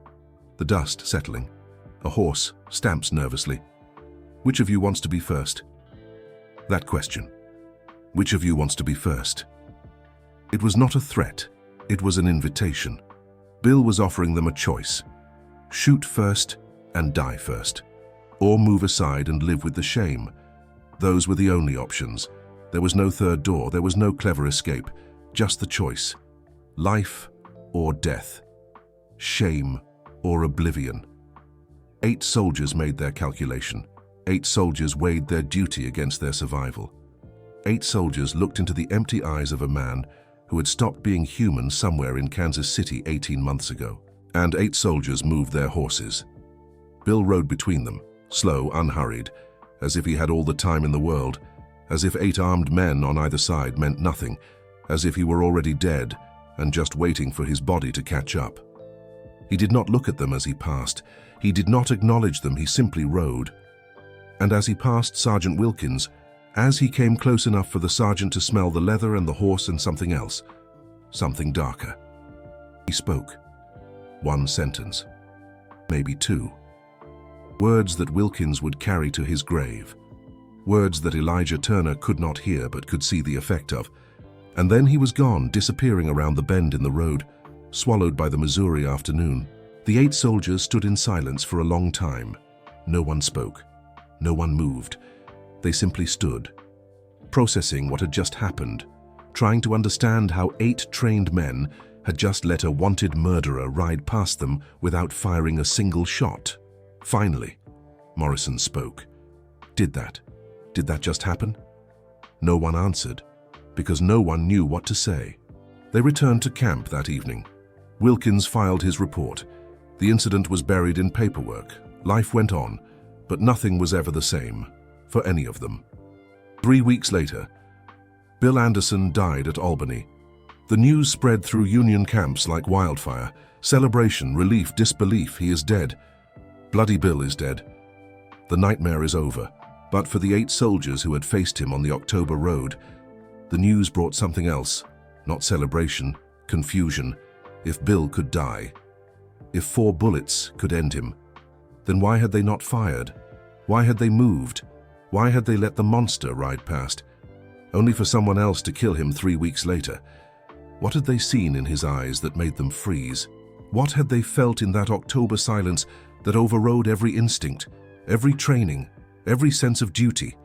The dust settling. A horse stamps nervously. Which of you wants to be first? That question. Which of you wants to be first? It was not a threat. It was an invitation. Bill was offering them a choice. Shoot first and die first. Or move aside and live with the shame. Those were the only options. There was no third door. There was no clever escape. Just the choice. Life or death. Shame or oblivion. 8 soldiers made their calculation. 8 soldiers weighed their duty against their survival. 8 soldiers looked into the empty eyes of a man who had stopped being human somewhere in Kansas City 18 months ago. And 8 soldiers moved their horses. Bill rode between them, slow, unhurried, as if he had all the time in the world, as if 8 armed men on either side meant nothing, as if he were already dead and just waiting for his body to catch up. He did not look at them as he passed. He did not acknowledge them. He simply rode. And as he passed Sergeant Wilkins, as he came close enough for the sergeant to smell the leather and the horse and something else, something darker, he spoke. 1 sentence, maybe 2. Words that Wilkins would carry to his grave. Words that Elijah Turner could not hear but could see the effect of. And then he was gone, disappearing around the bend in the road, swallowed by the Missouri afternoon. The 8 soldiers stood in silence for a long time. No one spoke. No one moved. They simply stood, processing what had just happened, trying to understand how 8 trained men had just let a wanted murderer ride past them without firing a single shot. Finally, Morrison spoke. Did that just happen? No one answered, because no one knew what to say. They returned to camp that evening. Wilkins filed his report. The incident was buried in paperwork. Life went on, but nothing was ever the same, for any of them. 3 weeks later, Bill Anderson died at Albany. The news spread through Union camps like wildfire. Celebration, relief, disbelief, he is dead. Bloody Bill is dead. The nightmare is over, but for the 8 soldiers who had faced him on the October road, the news brought something else, not celebration, confusion. If Bill could die, if 4 bullets could end him, then why had they not fired? Why had they moved? Why had they let the monster ride past, only for someone else to kill him 3 weeks later? What had they seen in his eyes that made them freeze? What had they felt in that October silence that overrode every instinct, every training, every sense of duty?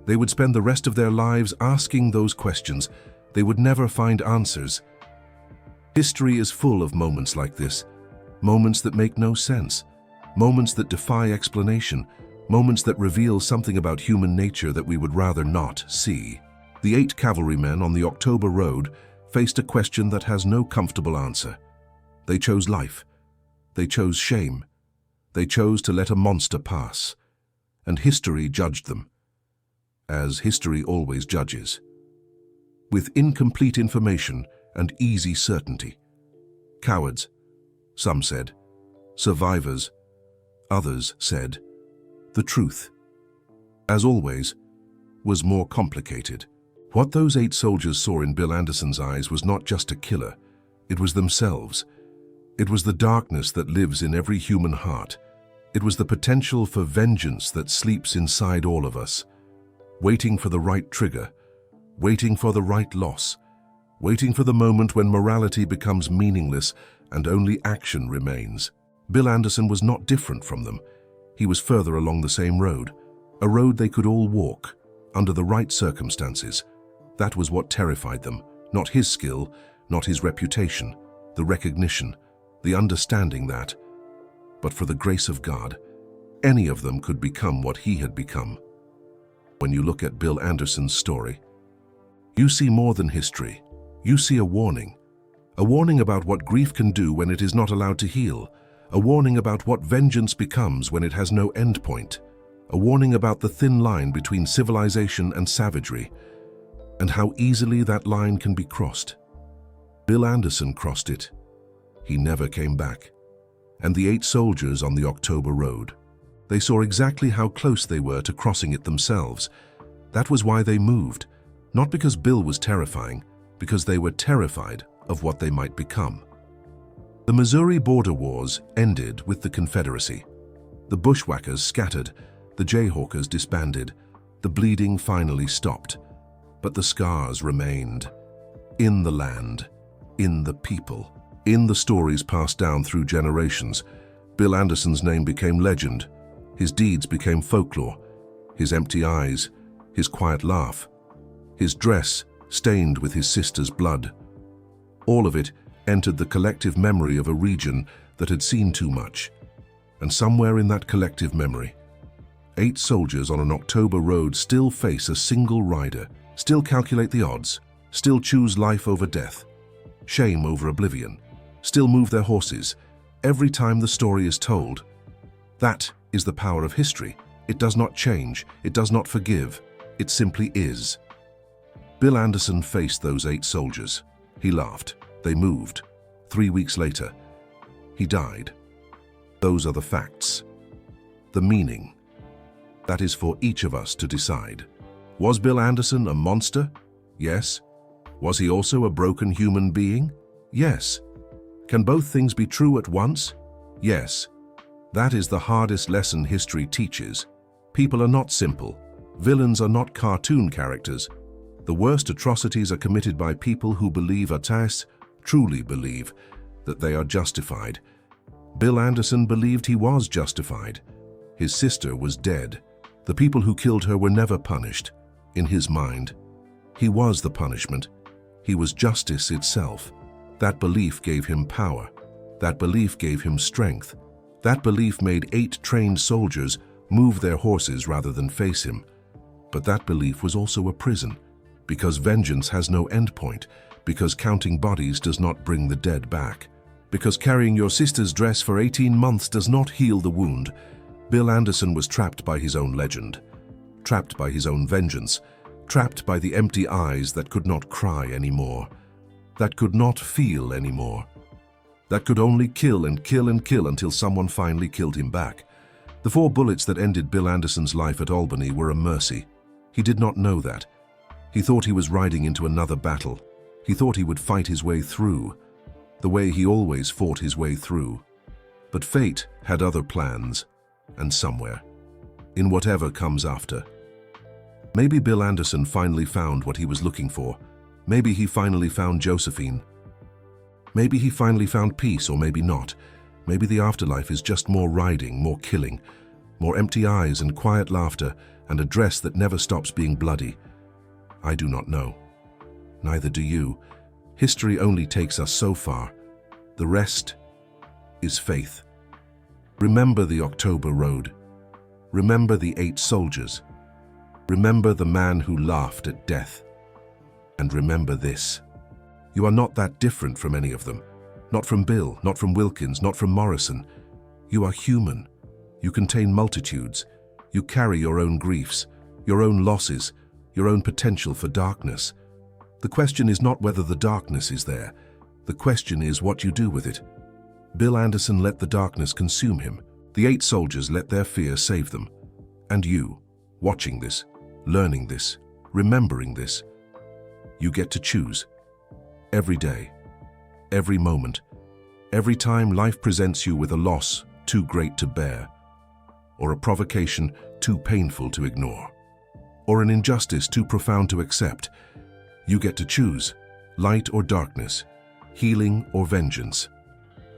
They would spend the rest of their lives asking those questions. They would never find answers. History is full of moments like this, moments that make no sense, moments that defy explanation, moments that reveal something about human nature that we would rather not see. The 8 cavalrymen on the October road faced a question that has no comfortable answer. They chose life. They chose shame. They chose to let a monster pass. And history judged them, as history always judges. With incomplete information, and easy certainty. Cowards, some said. Survivors, others said. The truth, as always, was more complicated. What those 8 soldiers saw in Bill Anderson's eyes was not just a killer, it was themselves. It was the darkness that lives in every human heart. It was the potential for vengeance that sleeps inside all of us, waiting for the right trigger, waiting for the right loss, waiting for the moment when morality becomes meaningless and only action remains. Bill Anderson was not different from them. He was further along the same road, a road they could all walk, under the right circumstances. That was what terrified them, not his skill, not his reputation, the recognition, the understanding that, but for the grace of God, any of them could become what he had become. When you look at Bill Anderson's story, you see more than history. You see a warning about what grief can do when it is not allowed to heal, a warning about what vengeance becomes when it has no endpoint, a warning about the thin line between civilization and savagery, and how easily that line can be crossed. Bill Anderson crossed it. He never came back. And the 8 soldiers on the October Road, they saw exactly how close they were to crossing it themselves. That was why they moved, not because Bill was terrifying, because they were terrified of what they might become. The Missouri border wars ended with the Confederacy. The bushwhackers scattered, the Jayhawkers disbanded, the bleeding finally stopped. But the scars remained. In the land, in the people, in the stories passed down through generations. Bill Anderson's name became legend. His deeds became folklore. His empty eyes, his quiet laugh, his dress stained with his sister's blood. All of it entered the collective memory of a region that had seen too much. And somewhere in that collective memory, 8 soldiers on an October road still face a single rider, still calculate the odds, still choose life over death, shame over oblivion, still move their horses every time the story is told. That is the power of history. It does not change, it does not forgive, it simply is. Bill Anderson faced those 8 soldiers. He laughed. They moved. 3 weeks later, he died. Those are the facts. The meaning. That is for each of us to decide. Was Bill Anderson a monster? Yes. Was he also a broken human being? Yes. Can both things be true at once? Yes. That is the hardest lesson history teaches. People are not simple. Villains are not cartoon characters. The worst atrocities are committed by people who believe truly believe, that they are justified. Bill Anderson believed he was justified. His sister was dead. The people who killed her were never punished. In his mind, he was the punishment. He was justice itself. That belief gave him power. That belief gave him strength. That belief made 8 trained soldiers move their horses rather than face him. But that belief was also a prison, because vengeance has no endpoint, because counting bodies does not bring the dead back, because carrying your sister's dress for 18 months does not heal the wound. Bill Anderson was trapped by his own legend, trapped by his own vengeance, trapped by the empty eyes that could not cry anymore, that could not feel anymore, that could only kill and kill and kill until someone finally killed him back. The 4 bullets that ended Bill Anderson's life at Albany were a mercy. He did not know that. He thought he was riding into another battle. He thought he would fight his way through, the way he always fought his way through. But fate had other plans, and somewhere, in whatever comes after. Maybe Bill Anderson finally found what he was looking for. Maybe he finally found Josephine. Maybe he finally found peace, or maybe not. Maybe the afterlife is just more riding, more killing, more empty eyes and quiet laughter, and a dress that never stops being bloody. I do not know. Neither do you. History only takes us so far. The rest is faith. Remember the October Road. Remember the 8 soldiers. Remember the man who laughed at death. And remember this. You are not that different from any of them. Not from Bill, not from Wilkins, not from Morrison. You are human. You contain multitudes. You carry your own griefs, your own losses, your own potential for darkness. The question is not whether the darkness is there. The question is what you do with it. Bill Anderson let the darkness consume him. The 8 soldiers let their fear save them. And you, watching this, learning this, remembering this, you get to choose. Every day, every moment, every time life presents you with a loss too great to bear, or a provocation too painful to ignore, or an injustice too profound to accept, you get to choose light or darkness, healing or vengeance,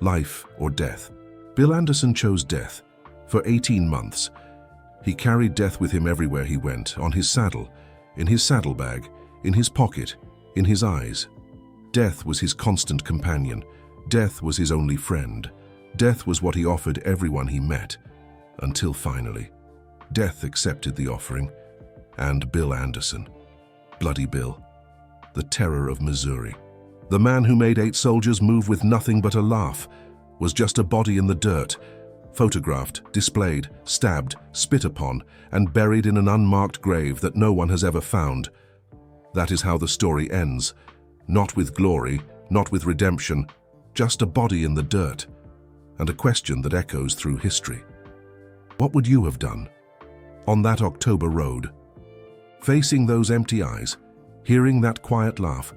life or death. Bill Anderson chose death. For 18 months, he carried death with him everywhere he went, on his saddle, in his saddlebag, in his pocket, in his eyes. Death was his constant companion. Death was his only friend. Death was what he offered everyone he met, until finally, death accepted the offering, and Bill Anderson, Bloody Bill, the terror of Missouri, the man who made 8 soldiers move with nothing but a laugh, was just a body in the dirt, photographed, displayed, stabbed, spit upon, and buried in an unmarked grave that no one has ever found. That is how the story ends. Not with glory, not with redemption, just a body in the dirt, and a question that echoes through history. What would you have done on that October road? Facing those empty eyes, hearing that quiet laugh,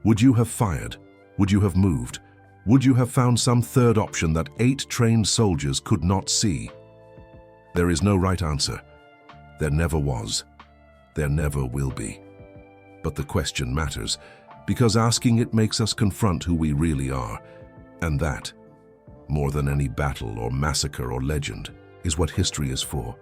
would you have fired? Would you have moved? Would you have found some third option that 8 trained soldiers could not see? There is no right answer. There never was. There never will be. But the question matters, because asking it makes us confront who we really are. And that, more than any battle or massacre or legend, is what history is for.